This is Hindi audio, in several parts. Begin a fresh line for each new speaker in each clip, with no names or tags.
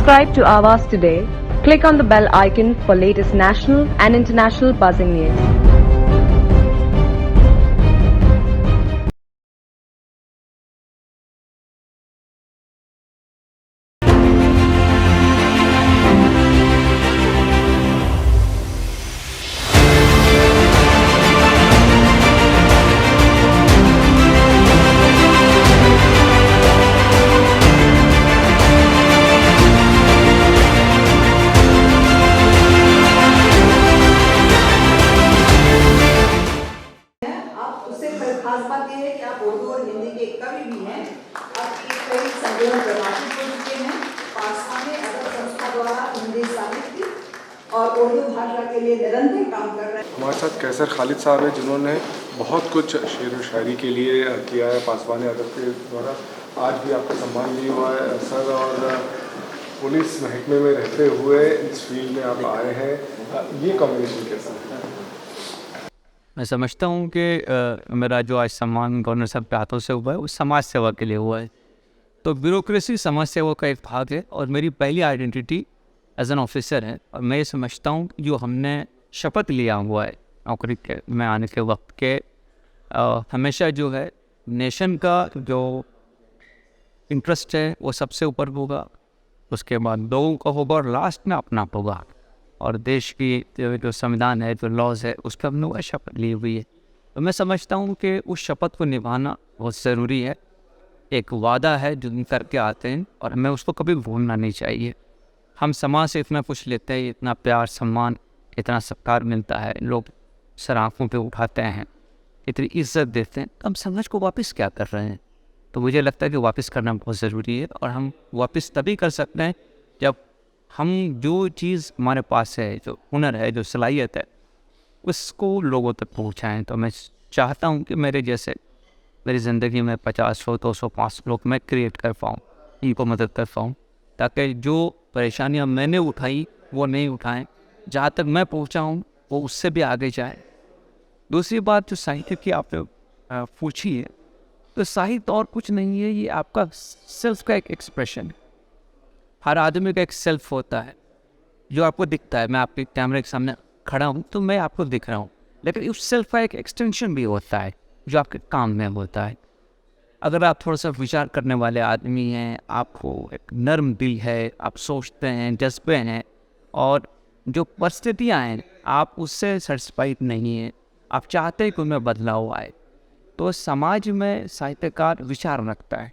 Subscribe to Avas today. Click on the bell icon for latest national and international buzzing news.
खास बात यह है कि आप उर्दू और हिंदी के कवि भी हैं। अब कई संकलन प्रकाशित हो चुके हैं पासवाने अदब संस्था द्वारा हिंदी साहित्य और उर्दू भाषा के लिए निरंतर काम कर रहे हैं।
हमारे साथ कैसर खालिद साहब हैं जिन्होंने बहुत कुछ शेर व शायरी के लिए किया है पासवाने अदब के द्वारा। आज भी आपका सम्मान भी हुआ है सर, और पुलिस महकमे में रहते हुए इस फील्ड में आप आए हैं, ये कॉम्बिनेशन कैसा है?
मैं समझता हूँ कि मेरा जो आज सम्मान गवर्नर साहब के हाथों से हुआ है वो समाज सेवा के लिए हुआ है। तो ब्यूरोक्रेसी समाज सेवा का एक भाग है और मेरी पहली आइडेंटिटी एज एन ऑफिसर है। और मैं ये समझता हूँ कि जो हमने शपथ लिया हुआ है नौकरी के में आने के वक्त के हमेशा जो है नेशन का जो इंटरेस्ट है वो सबसे ऊपर होगा, उसके बाद लोगों का होगा और लास्ट में अपना होगा। और देश की जो संविधान है, जो लॉज है, उस पर हमने वह शपथ ली हुई है। तो मैं समझता हूँ कि उस शपथ को निभाना बहुत ज़रूरी है। एक वादा है जो हम करके आते हैं और हमें उसको कभी भूलना नहीं चाहिए। हम समाज से इतना कुछ लेते हैं, इतना प्यार सम्मान, इतना सत्कार मिलता है, लोग सर आँखों पे उठाते हैं, इतनी इज्जत देते हैं, तो हम समाज को वापस क्या कर रहे हैं? तो मुझे लगता है कि वापस करना बहुत ज़रूरी है। और हम वापस तभी कर सकते हैं जब हम जो चीज़ हमारे पास है, जो हुनर है, जो सलाहियत है, उसको लोगों तक पहुंचाएं। तो मैं चाहता हूं कि मेरे जैसे मेरी ज़िंदगी में 50, 100, 200, 500 लोग मैं क्रिएट कर पाऊँ, इनको मदद कर पाऊँ, ताकि जो परेशानियां मैंने उठाई वो नहीं उठाएं। जहाँ तक मैं पहुँचा हूँ वो उससे भी आगे जाए। दूसरी बात जो साहित्य की आपने पूछी है, तो साहित्य और कुछ नहीं है, ये आपका सेल्फ का एक एक्सप्रेशन है। हर आदमी का एक सेल्फ होता है जो आपको दिखता है। मैं आपके कैमरे के सामने खड़ा हूँ तो मैं आपको दिख रहा हूँ, लेकिन उस सेल्फ का एक एक्सटेंशन भी होता है जो आपके काम में होता है। अगर आप थोड़ा सा विचार करने वाले आदमी हैं, आपको एक नर्म दिल है, आप सोचते हैं, जज्बे हैं, और जो परिस्थितियाँ हैं आप उससे सेटिस्फाइड नहीं हैं, आप चाहते हैं कि उनमें बदलाव आए, तो समाज में साहित्यकार विचार रखता है।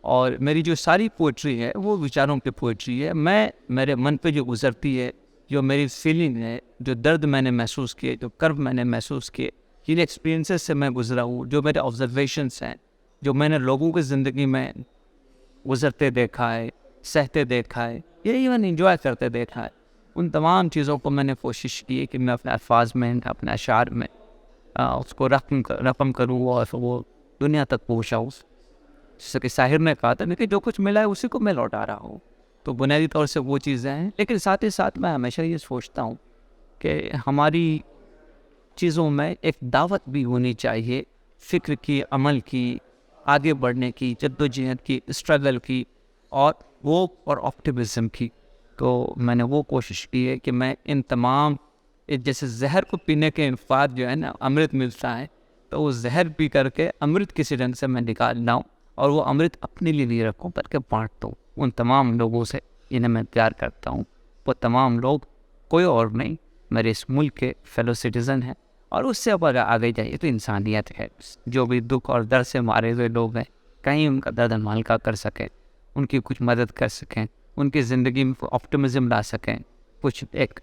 और मेरी जो सारी पोइट्री है वो विचारों की पोइट्री है। मैं मेरे मन पे जो गुजरती है, जो मेरी फीलिंग है, जो दर्द मैंने महसूस किए, जो कर्व मैंने महसूस किए, जिन एक्सपीरियंसेस से मैं गुजरा हूँ, जो मेरे ऑब्जर्वेशंस हैं, जो मैंने लोगों की ज़िंदगी में गुजरते देखा है, सहते देखा है, या इवन इंजॉय करते देखा है, उन तमाम चीज़ों को मैंने कोशिश की है कि मैं अपने अल्फाज में, अपने अशार में उसको रकम करूँ और वो दुनिया तक पहुँचाऊँ। जैसे कि शाहिर ने कहा था कि जो कुछ मिला है उसी को मैं लौटा रहा हूँ। तो बुनियादी तौर से वो चीज़ें हैं, लेकिन साथ ही साथ मैं हमेशा ये सोचता हूँ कि हमारी चीज़ों में एक दावत भी होनी चाहिए, फ़िक्र की, अमल की, आगे बढ़ने की, जद्दोजहद की, स्ट्रगल की, और वो और ऑप्टिमिज़म की। तो मैंने वो कोशिश की है कि मैं इन तमाम जैसे जहर को पीने के बाद जो है ना अमृत मिलता है, तो वो जहर पी करके अमृत किसी ढंग से मैं निकाल लाऊँ और वो अमृत अपने लिए नहीं रखूँ बल्कि बांट दूँ उन तमाम लोगों से जिन्हें मैं प्यार करता हूँ। वो तमाम लोग कोई और नहीं, मेरे इस मुल्क के फेलो सिटीज़न हैं, और उससे अब अगर आगे जाइए तो इंसानियत है। जो भी दुख और दर्द से मारे हुए लोग हैं, कहीं उनका दर्द हम हल्का कर सकें, उनकी कुछ मदद कर सकें, उनकी ज़िंदगी में ऑप्टिमिज़म ला सकें, कुछ एक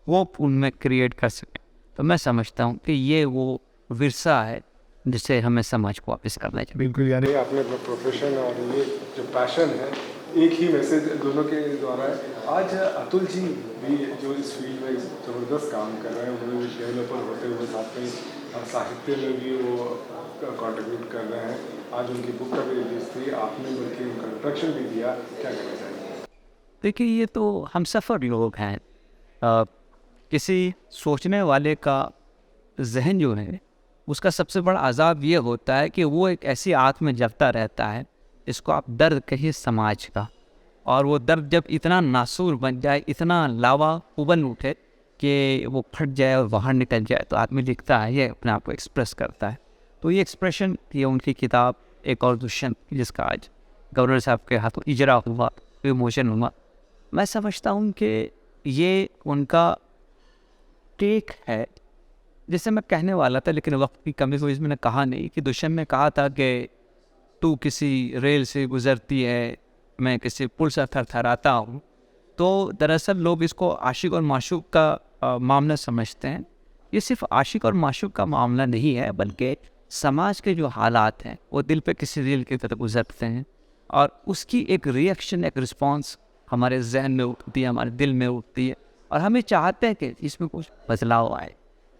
होप उनमें क्रिएट कर सकें। तो मैं समझता हूँ कि ये वो विरसा है जिससे हमें समाज को वापस करना चाहिए।
बिल्कुल, यानी आपने अपना प्रोफेशन और ये जो पैशन है, एक ही मैसेज दोनों के द्वारा है। आज अतुल जी भी जो इस फील्ड में ज़बरदस्त काम कर रहे हैं, उन्होंने भी डेवलपर होते हुए साथ में साहित्य में भी वो कंट्रीब्यूट कर रहे हैं। आज उनकी बुक का भी रिलीज थी, आपने बल्कि उनका इंट्रोडक्शन भी दिया, क्या कहना चाहिए?
देखिए, ये तो हम सफ़र लोग हैं। किसी सोचने वाले का जहन जो है उसका सबसे बड़ा अजाब ये होता है कि वो एक ऐसी आग में जलता रहता है, इसको आप दर्द कहिए समाज का। और वो दर्द जब इतना नासूर बन जाए, इतना लावा उबल उठे कि वो फट जाए और बाहर निकल जाए, तो आदमी लिखता है, ये अपने आप को एक्सप्रेस करता है। तो ये एक्सप्रेशन, ये उनकी किताब एक और दुष्यंत, जिसका आज गवर्नर साहब के हाथों इजरा हुआ, इमोशन हुआ, मैं समझता हूँ कि ये उनका टेक है जिसे मैं कहने वाला था, लेकिन वक्त की कमी को इसमें मैंने कहा नहीं। कि दुष्यंत ने कहा था कि तू किसी रेल से गुजरती है, मैं किसी पुल से थरथराता हूँ। तो दरअसल लोग इसको आशिक और माशूक का मामला समझते हैं। ये सिर्फ आशिक और माशूक का मामला नहीं है, बल्कि समाज के जो हालात हैं वो दिल पे किसी रेल की तरह गुजरते हैं, और उसकी एक रिएक्शन, एक रिस्पॉन्स हमारे जहन में उठती है, हमारे दिल में उठती है, और हम ये चाहते हैं कि इसमें कुछ बदलाव आए।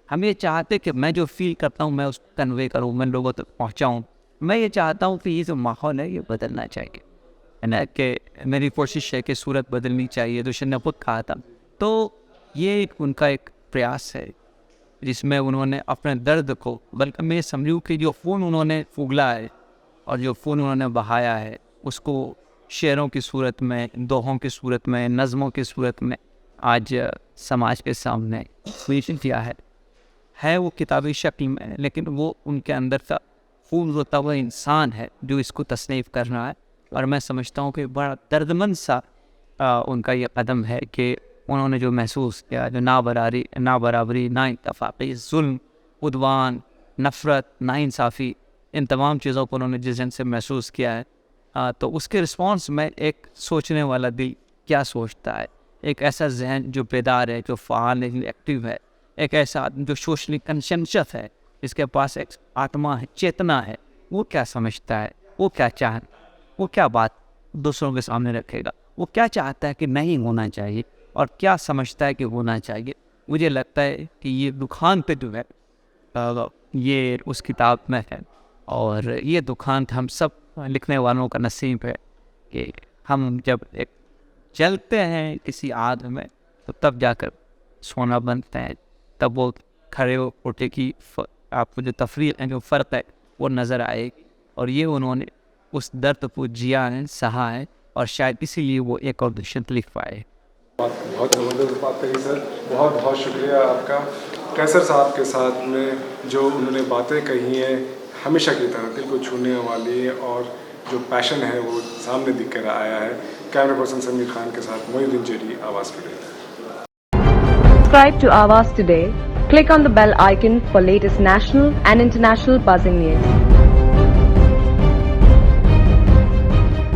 हम ये चाहते हैं कि मैं जो फील करता हूँ मैं उसको कन्वे करूँ, मैं लोगों तक पहुँचाऊँ। मैं ये चाहता हूँ कि ये जो माहौल है ये बदलना चाहिए, है ना, कि मेरी कोशिश है कि सूरत बदलनी चाहिए। दुष्यंत ने खुद कहा था। तो ये उनका एक प्रयास है जिसमें उन्होंने अपने दर्द को, बल्कि मैं समझूँ कि जो खून उन्होंने फूगला है और जो खून उन्होंने बहाया है, उसको शेरों की सूरत में, दोहों की सूरत में, नज़मों की सूरत में आज समाज के सामने पेश किया है वो किताबी शक्ल में, लेकिन वो उनके अंदर का खून होता हुआ इंसान है जो इसको तस्नीफ़ कर रहा है। और मैं समझता हूँ कि बड़ा दर्दमंद सा उनका ये कदम है कि उन्होंने जो महसूस किया, जो नाबराबरी, नाइंसाफ़ी, जुल्म, उद्वान, नफ़रत, नाइंसाफ़ी, इन तमाम चीज़ों को उन्होंने जिस जन से महसूस किया है, तो उसके रिस्पॉन्स में एक सोचने वाला दिल क्या सोचता है, एक ऐसा जहन जो बेदार है, जो फ़ाल है, जो एक्टिव है, एक ऐसा आदमी जो सोशली कंशंशस है, जिसके पास एक आत्मा है, चेतना है, वो क्या समझता है, वो क्या चाह, वो क्या बात दूसरों के सामने रखेगा, वो क्या चाहता है कि नहीं होना चाहिए और क्या समझता है कि होना चाहिए। मुझे लगता है कि ये दुखांत जो है ये उस किताब में है, और ये दुखांत हम सब लिखने वालों का नसीब है कि हम जब एक चलते हैं किसी आग में, तो तब जाकर सोना बनते हैं, तब वो खड़े उठे की आपको जो तफरीक है, जो फ़र्क है, वो नज़र आएगी। और ये उन्होंने उस दर्द को जिया है, सहा है, और शायद इसीलिए वो एक और दुष्यंत लिख पाए।
बहुत ज़बरदस्त बात कही सर, बहुत बहुत शुक्रिया आपका। कैसर साहब के साथ में जो उन्होंने बातें कही हैं, हमेशा की तरह दिल को छूने वाली, और जो पैशन है वो सामने दिख कर आया है। कैमरा पर्सन समीर खान के साथ मोहिउद्दीन जेरी, आवाज़ today.
Subscribe to Awaaz today. Click on the bell icon for latest national and international buzzing news.